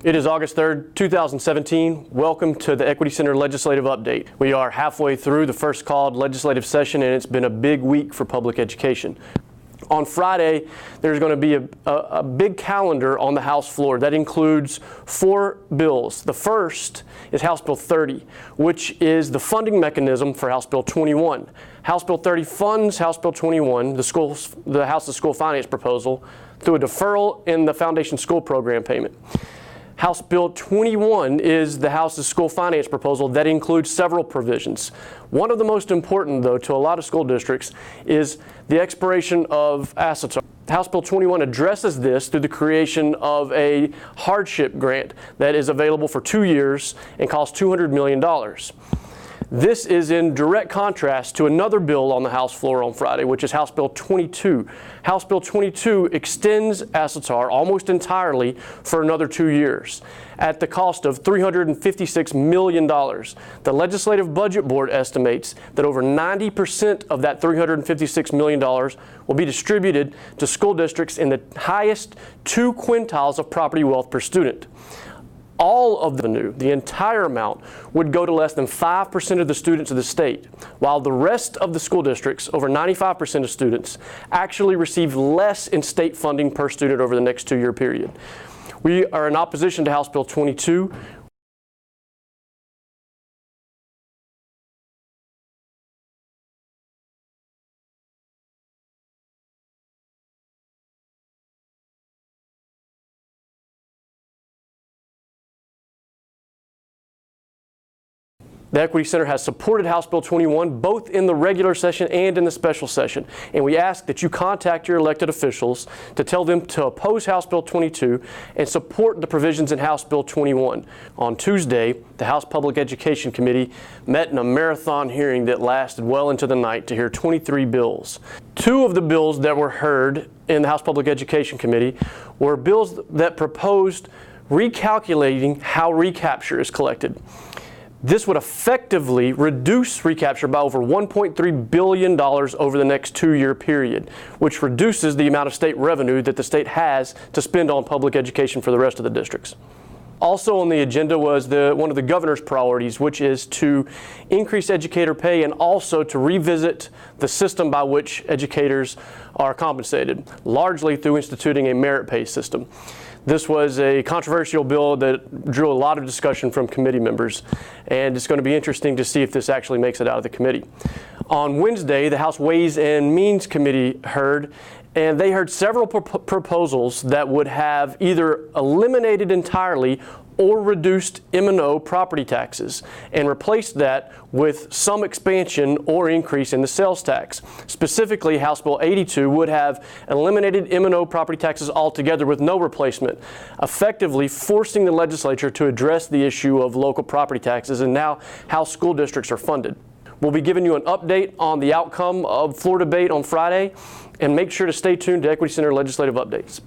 It is August 3rd, 2017. Welcome to the Equity Center Legislative Update. We are halfway through the first called legislative session, and it's been a big week for public education. On Friday, there's going to be a big calendar on the House floor that includes 4 bills. The first is House Bill 30, which is the funding mechanism for House Bill 21. House Bill 30 funds House Bill 21, the House of School Finance proposal, through a deferral in the Foundation School Program payment. House Bill 21 is the House's school finance proposal that includes several provisions. One of the most important, though, to a lot of school districts is the expiration of ASSETR. House Bill 21 addresses this through the creation of a hardship grant that is available for 2 years and costs $200 million. This is in direct contrast to another bill on the House floor on Friday, which is House Bill 22. House Bill 22 extends ASSETR almost entirely for another 2 years at the cost of $356 million. The Legislative Budget Board estimates that over 90% of that $356 million will be distributed to school districts in the highest 2 quintiles of property wealth per student. All of the entire amount, would go to less than 5% of the students of the state, while the rest of the school districts, over 95% of students, actually receive less in state funding per student over the next 2-year period. We are in opposition to House Bill 22. The Equity Center has supported House Bill 21 both in the regular session and in the special session, and we ask that you contact your elected officials to tell them to oppose House Bill 22 and support the provisions in House Bill 21. On Tuesday, the House Public Education Committee met in a marathon hearing that lasted well into the night to hear 23 bills. 2 of the bills that were heard in the House Public Education Committee were bills that proposed recalculating how recapture is collected. This would effectively reduce recapture by over $1.3 billion over the next 2-year period, which reduces the amount of state revenue that the state has to spend on public education for the rest of the districts. Also on the agenda was one of the governor's priorities, which is to increase educator pay and also to revisit the system by which educators are compensated, largely through instituting a merit pay system. This was a controversial bill that drew a lot of discussion from committee members, and it's going to be interesting to see if this actually makes it out of the committee. On Wednesday, the House Ways and Means Committee heard, and they heard several proposals that would have either eliminated entirely or reduced M&O property taxes and replaced that with some expansion or increase in the sales tax. Specifically, House Bill 82 would have eliminated M&O property taxes altogether with no replacement, effectively forcing the legislature to address the issue of local property taxes and now how school districts are funded. We'll be giving you an update on the outcome of floor debate on Friday, and make sure to stay tuned to Equity Center Legislative Updates.